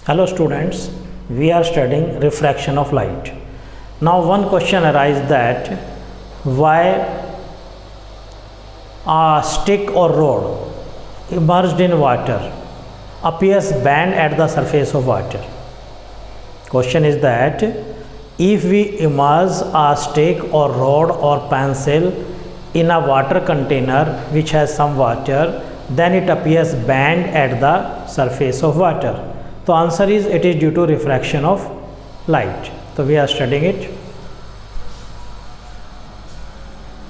Hello students, we are studying refraction of light. Now one question arises that why a stick or rod immersed in water appears bent at the surface of water. Question is that if we immerse a stick or rod or pencil in a water container which has some water, then it appears bent at the surface of water. So answer is it is due to refraction of light. So we are studying it.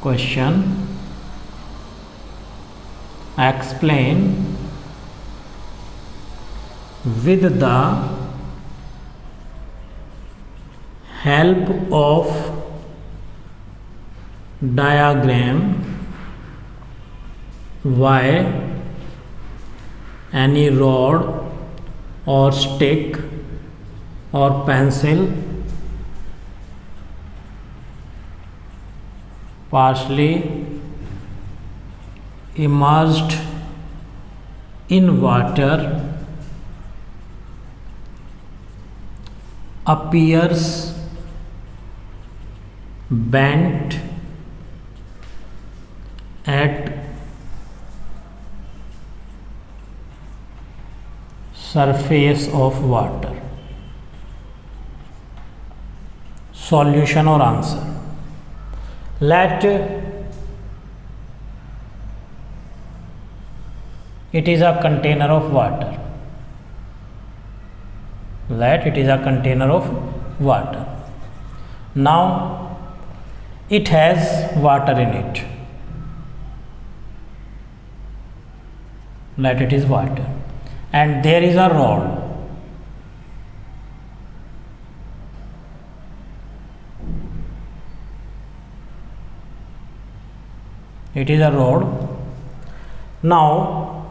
Question: explain with the help of diagram why any rod or stick or pencil partially immersed in water appears bent at surface of water. Solution or answer. Let it is a container of water. Let it is a container of water. Now it has water in it. Let it is water. And there is a rod. It is a rod. Now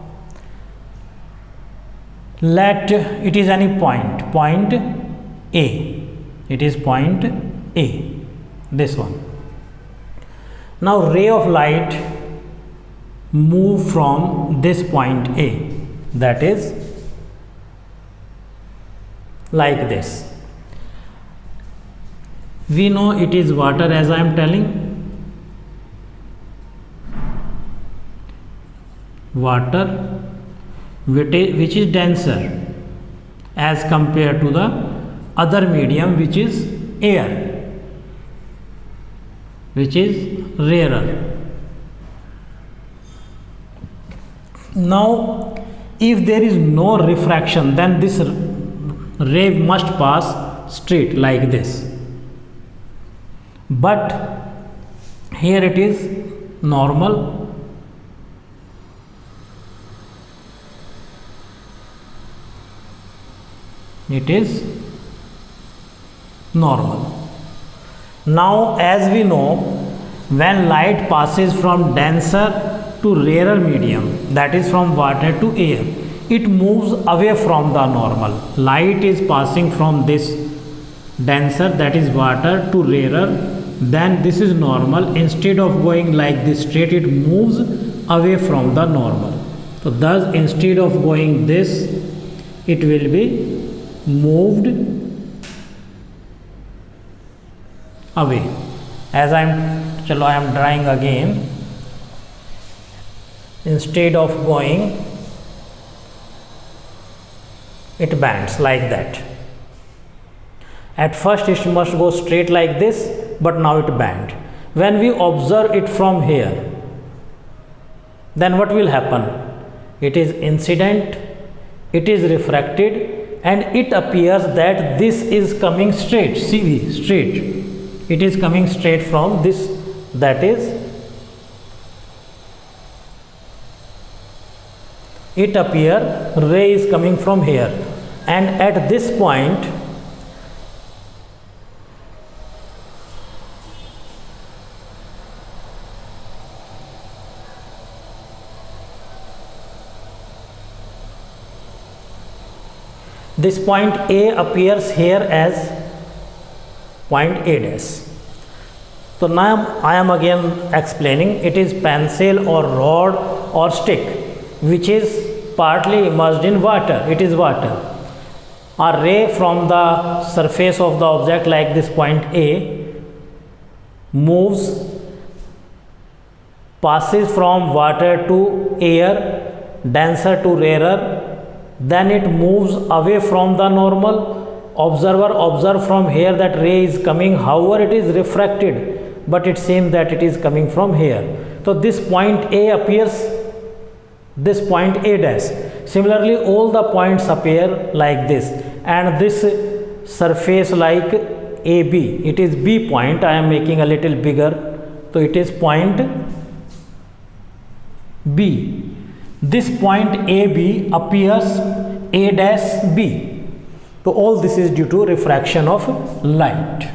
let it is any point A. It is point A. This one. Now ray of light move from this point A, that is like this. We know it is water, as I am telling. Water which is denser as compared to the other medium which is air, which is rarer. Now if there is no refraction, then this ray must pass straight like this, but here it is normal. It is normal. Now as we know, when light passes from denser to rarer medium, that is from water to air, it moves away from the normal. Light is passing from this denser, that is water, to rarer, then this is normal. Instead of going like this straight, it moves away from the normal. So thus instead of going this, it will be moved away. As I am drawing again. Instead of going, it bends like that. At first it must go straight like this, but now it bends. When we observe it from here, then what will happen? It is incident, it is refracted, and it appears that this is coming straight. See, straight. It is coming straight from this, that is, it appear ray is coming from here, and at this point this point A appears here as point A dash. So now I am again explaining. It is pencil or rod or stick which is partly immersed in water. It is water. A ray from the surface of the object like this point A moves, passes from water to air, denser to rarer, then it moves away from the normal. Observer observe from here that ray is coming, however it is refracted, but it seems that it is coming from here. So this point A appears, this point A dash. Similarly, all the points appear like this, and this surface like AB, it is B point. I am making a little bigger, so it is point B. This point AB appears A dash B. So all this is due to refraction of light.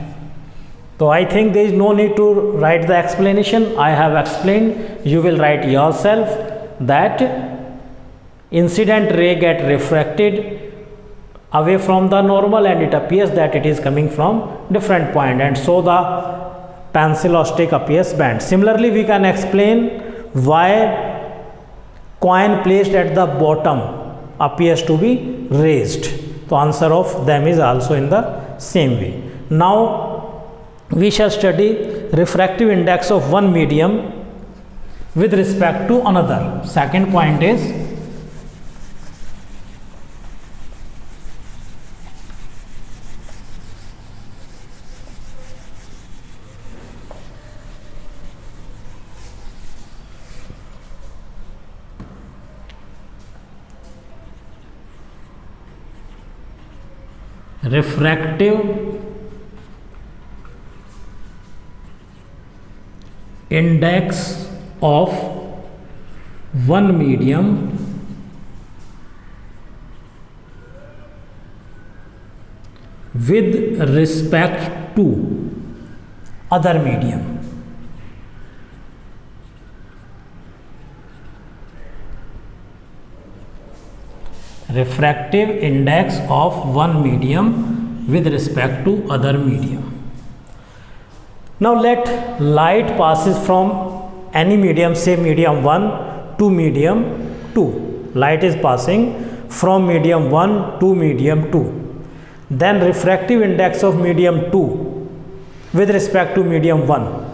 So I think there is no need to write the explanation. I have explained. You will write yourself that incident ray get refracted away from the normal, and it appears that it is coming from different point, and so the pencil or stick appears bent. Similarly, we can explain why coin placed at the bottom appears to be raised. The answer of them is also in the same way. Now we shall study refractive index of one medium with respect to another. Second point is refractive index of one medium with respect to other medium. Refractive index of one medium with respect to other medium. Now let light passes from any medium, say medium 1 to medium 2. Light is passing from medium 1 to medium 2. Then refractive index of medium 2 with respect to medium 1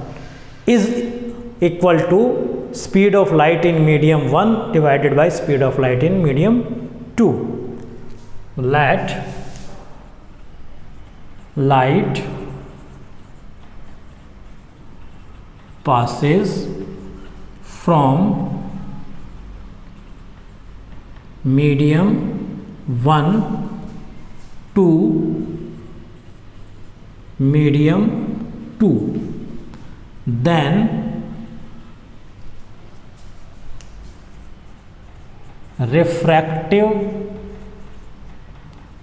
is equal to speed of light in medium 1 divided by speed of light in medium 2. Let light passes from medium 1 to medium 2, then refractive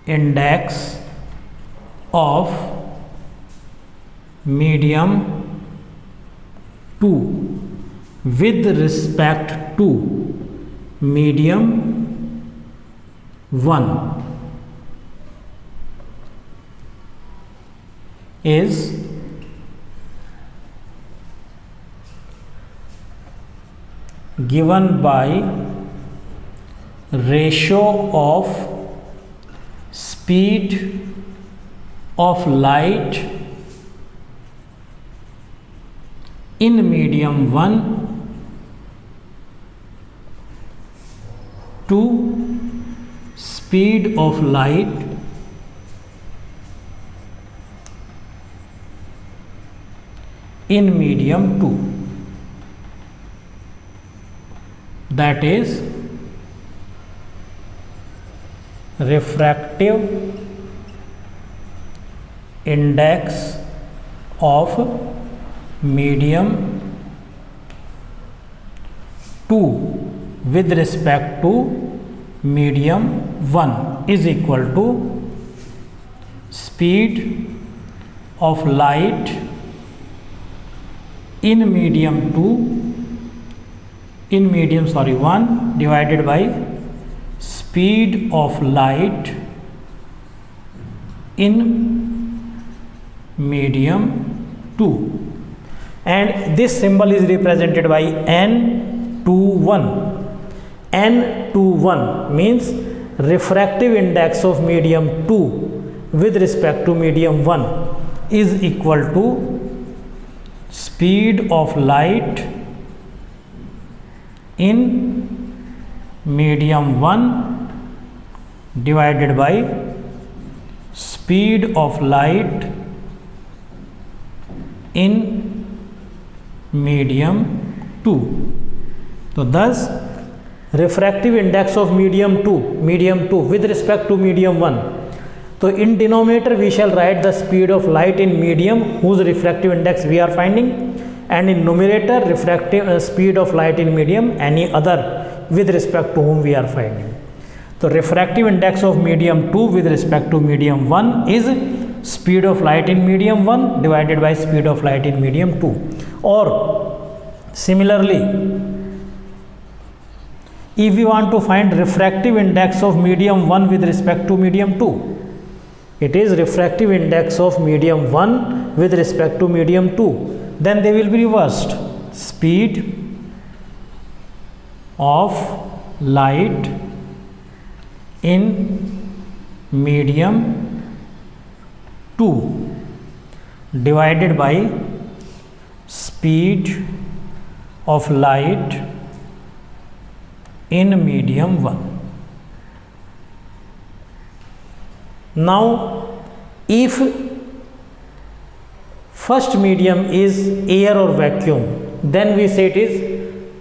index of medium 2 with respect to medium 1 is given by ratio of speed of light in medium 1 to speed of light in medium 2. That is refractive index of medium 2 with respect to medium 1 is equal to speed of light in medium 1 divided by speed of light in medium 2, and this symbol is represented by N21. N21 means refractive index of medium 2 with respect to medium 1 is equal to speed of light in medium 1 divided by speed of light in medium 2. So thus refractive index of medium 2 with respect to medium 1. So in denominator we shall write the speed of light in medium whose refractive index we are finding, and in numerator refractive speed of light in medium any other with respect to whom we are finding. So refractive index of medium 2 with respect to medium 1 is speed of light in medium 1 divided by speed of light in medium 2. Or similarly, if we want to find refractive index of medium 1 with respect to medium 2, it is refractive index of medium 1 with respect to medium 2, then they will be reversed. Speed of light in medium 2 divided by speed of light in medium 1. Now if first medium is air or vacuum, then we say it is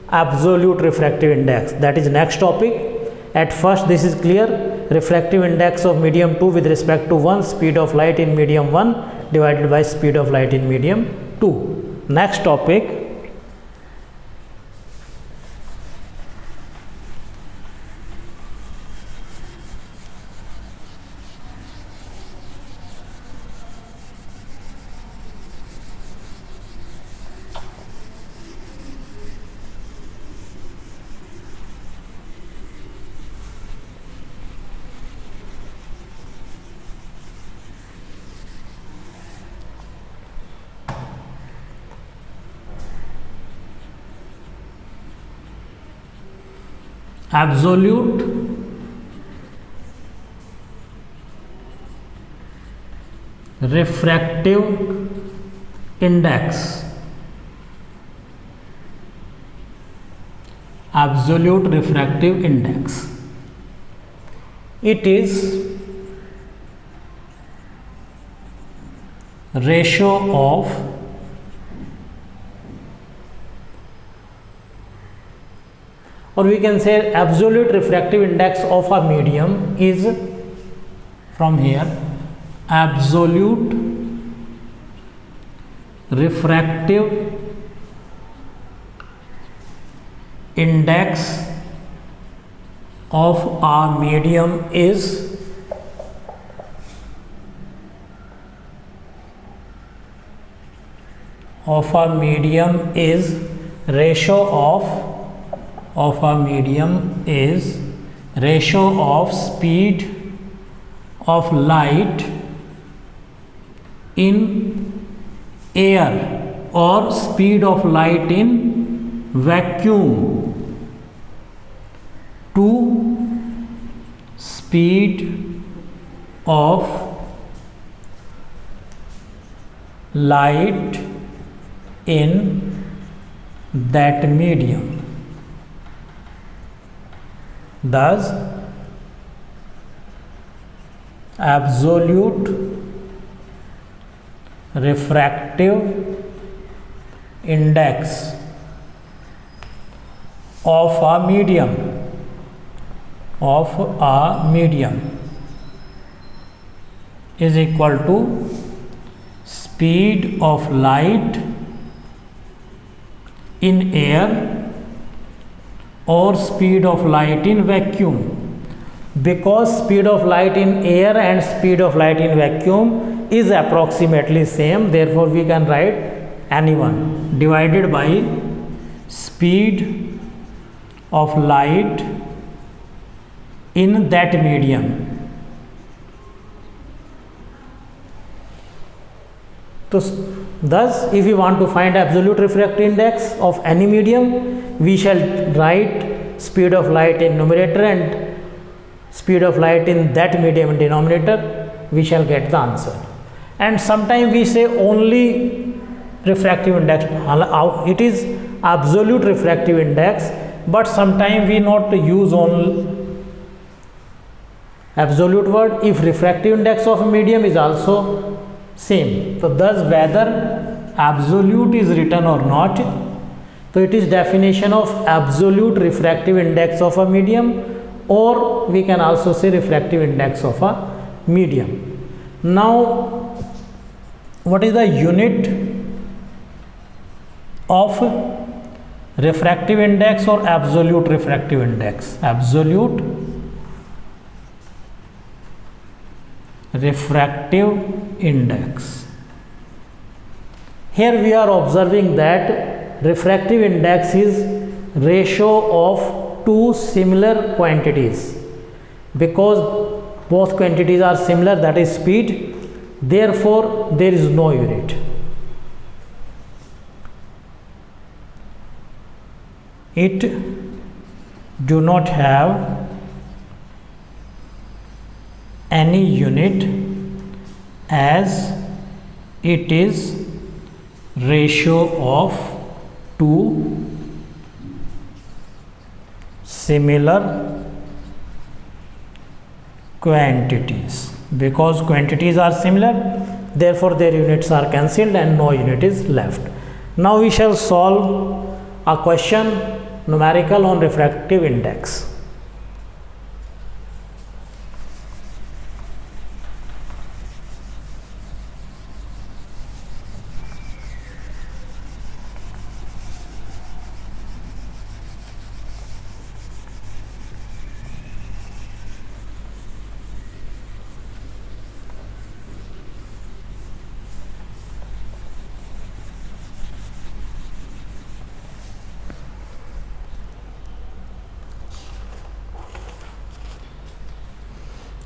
absolute refractive index. That is next topic. At first this is clear, refractive index of medium 2 with respect to 1, speed of light in medium 1 divided by speed of light in medium 2. Next topic, absolute refractive index, absolute refractive index. It is ratio of or we can say absolute refractive index of a medium is from here absolute refractive index of a medium is ratio of a medium is ratio of speed of light in air or speed of light in vacuum to speed of light in that medium. Thus absolute refractive index of a medium is equal to speed of light in air or speed of light in vacuum. Because speed of light in air and speed of light in vacuum is approximately same, therefore we can write any1 divided by speed of light in that medium. So thus if we want to find absolute refractive index of any medium, we shall write speed of light in numerator and speed of light in that medium in denominator, we shall get the answer. And sometimes we say only refractive index, it is absolute refractive index, but sometimes we not use only absolute word if refractive index of a medium is also same. So thus whether absolute is written or not, so it is definition of absolute refractive index of a medium, or we can also say refractive index of a medium. Now what is the unit of refractive index or absolute refractive index? Absolute refractive index. Here we are observing that refractive index is ratio of two similar quantities. Because both quantities are similar, that is speed, therefore there is no unit. It do not have any unit as it is ratio of two similar quantities. Because quantities are similar, therefore their units are cancelled and no unit is left. Now we shall solve a question numerical on refractive index.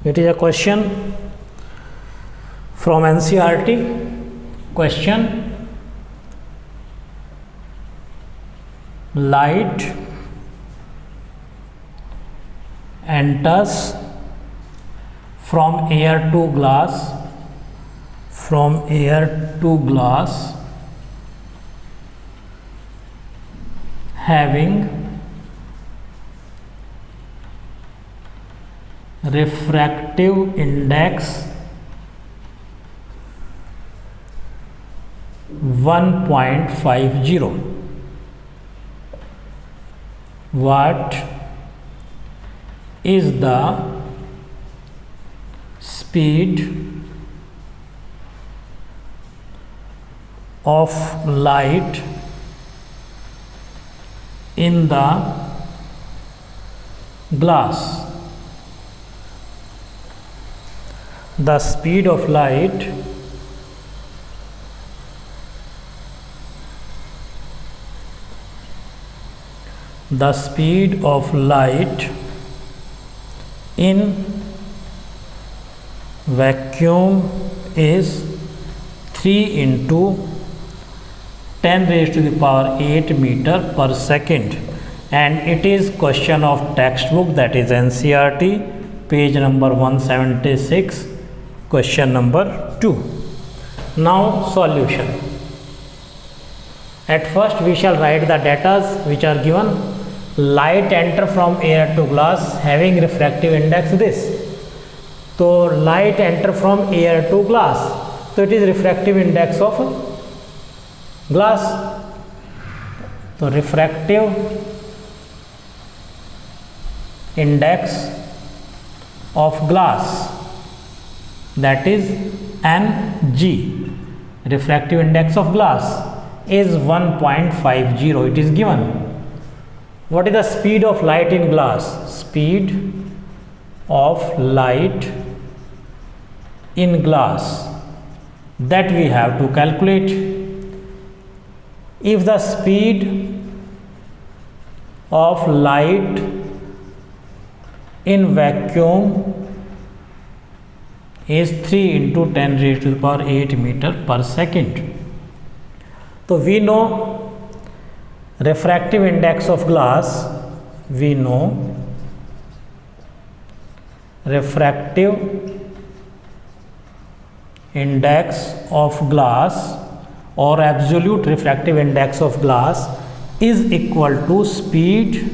It is a question from NCERT. Question: light enters from air to glass, having refractive index 1.50. What is the speed of light in the glass? The speed of light in vacuum is 3 into 10 raised to the power 8 meter per second, and it is question of textbook, that is NCERT, page number 176, question number 2. Now solution. At first we shall write the data which are given. Light enter from air to glass having refractive index this. So light enter from air to glass, so it is refractive index of glass. So refractive index of glass, that is Ng, refractive index of glass is 1.50. It is given. What is the speed of light in glass? Speed of light in glass, that we have to calculate. If the speed of light in vacuum is 3 into 10 raised to the power 8 meter per second. So we know refractive index of glass, we know refractive index of glass or absolute refractive index of glass is equal to speed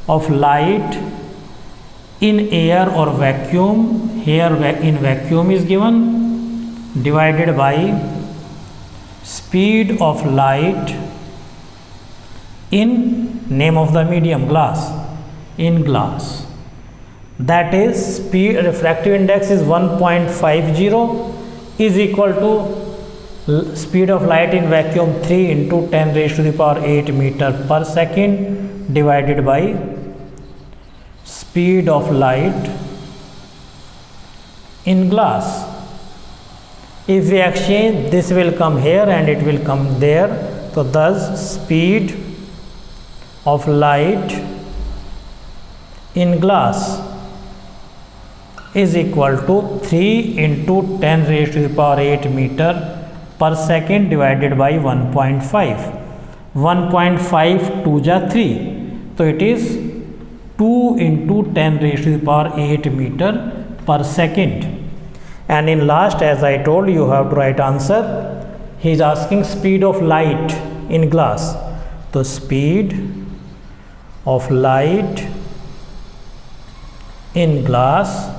of light in air or vacuum, here in vacuum is given, divided by speed of light in name of the medium glass, in glass. That is speed refractive index is 1.50 is equal to speed of light in vacuum 3 into 10 raised to the power 8 meter per second divided by speed of light in glass. If we exchange, this will come here and it will come there. So thus speed of light in glass is equal to 3 into 10 raised to the power 8 meter per second divided by 1.5. 1.5 2 ja 3. So it is 2 into 10 raised to the power 8 meter per second. And in last, as I told you, have to write answer. He is asking speed of light in glass. So speed of light in glass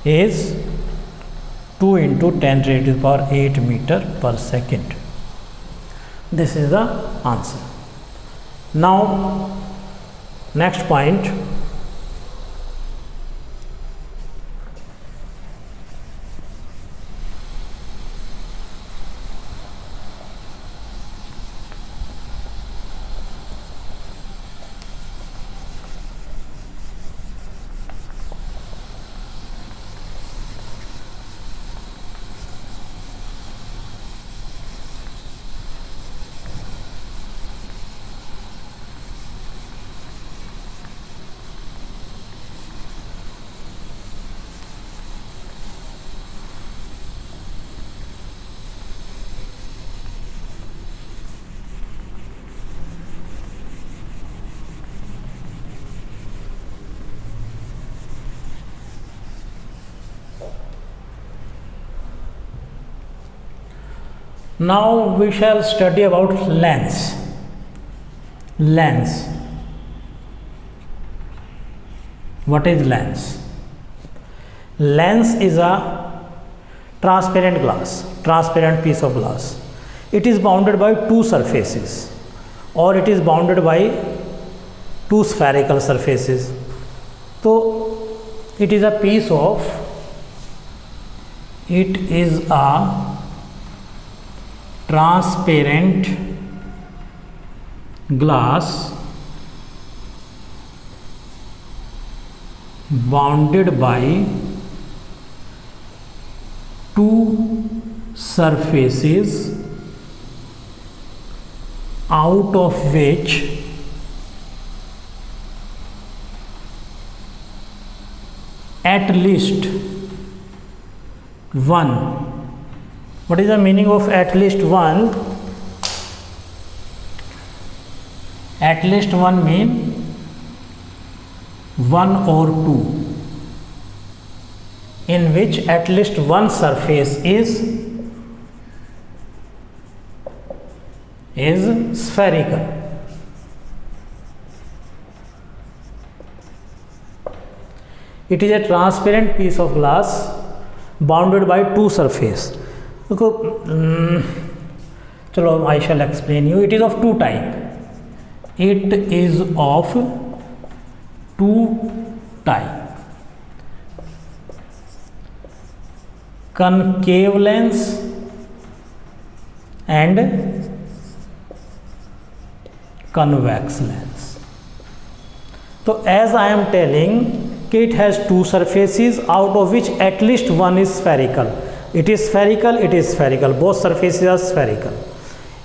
is 2 into 10 raised to the power 8 meter per second. This is the answer. Now, next point. Now we shall study about lens. Lens. What is lens? Lens is a transparent glass, transparent piece of glass. It is bounded by two surfaces, or it is bounded by two spherical surfaces. So it is a piece of, it is a transparent glass bounded by two surfaces, out of which at least one. What is the meaning of at least one? At least one mean one or two, in which at least one surface is spherical. It is a transparent piece of glass bounded by two surfaces. Chalo, I shall explain you. It is of two type. It is of two type. Concave lens and convex lens. So as I am telling, it has two surfaces, out of which at least one is spherical. It is spherical, it is spherical. Both surfaces are spherical.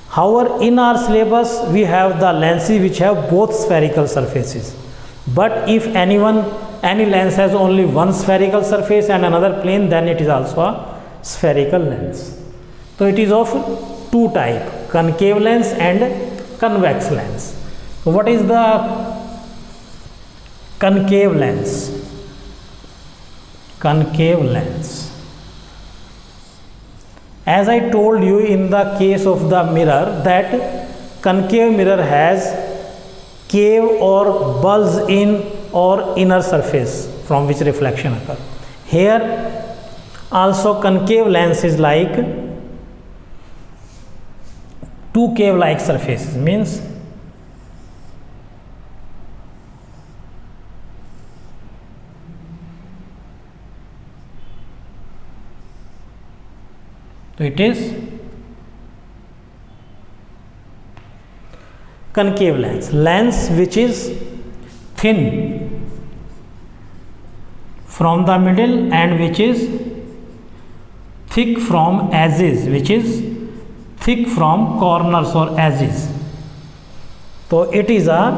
However, in our syllabus, we have the lenses which have both spherical surfaces. But if any lens has only one spherical surface and another plane, then it is also a spherical lens. So it is of two type, concave lens and convex lens. So what is the concave lens? concave lens. As I told you in the case of the mirror, that concave mirror has cave or bulge in or inner surface from which reflection occurs. Here also concave lens is like two cave like surfaces, means so it is concave lens which is thin from the middle and which is thick from edges, which is thick from corners or edges. So it is a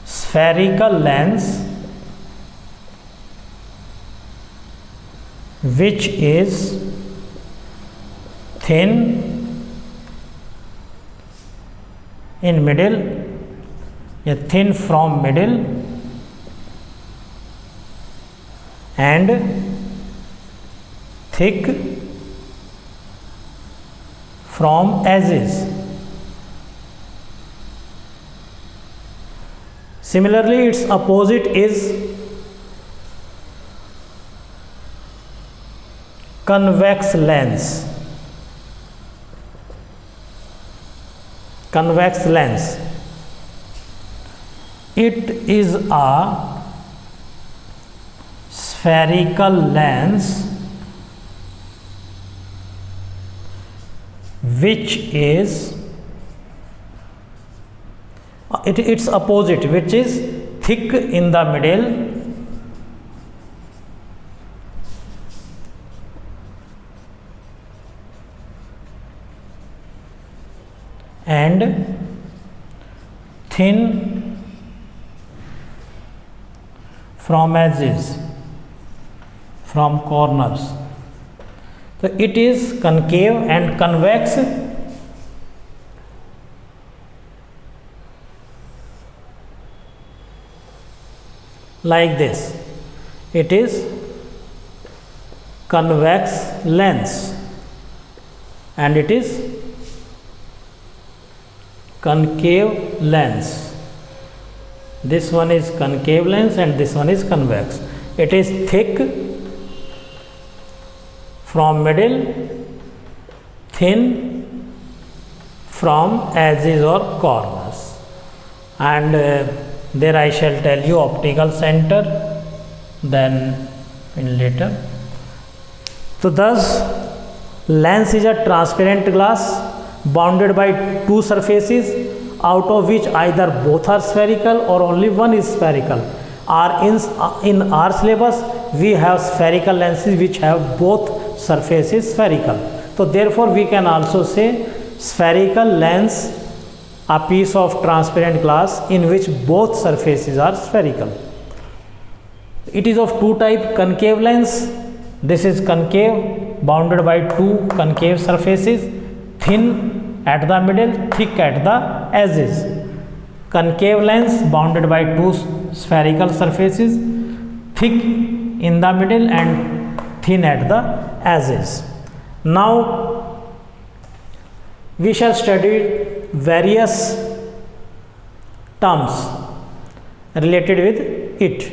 spherical lens which is thin in middle, thin from middle and thick from edges. Similarly, its opposite is convex lens. Convex lens. It is a spherical lens which is its opposite, which is thick in the middle and thin from edges, from corners. So it is concave and convex like this. It is convex lens and it is concave lens. This one is concave lens and this one is convex. It is thick from middle, thin from edges or corners. And there I shall tell you optical center, then in later. So thus lens is a transparent glass bounded by two surfaces, out of which either both are spherical or only one is spherical. In our syllabus we have spherical lenses which have both surfaces spherical. So therefore we can also say spherical lens, a piece of transparent glass in which both surfaces are spherical. It is of two type: concave lens. This is concave, bounded by two concave surfaces, thin at the middle, thick at the edges. Concave lens bounded by two spherical surfaces, thick in the middle and thin at the edges. Now we shall study various terms related with it.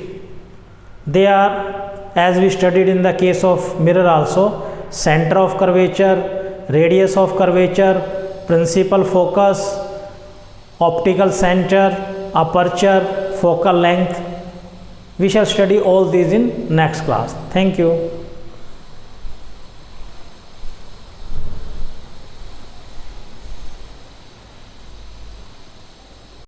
They are, as we studied in the case of mirror also, center of curvature, radius of curvature, principal focus, optical center, aperture, focal length. We shall study all these in next class. Thank you.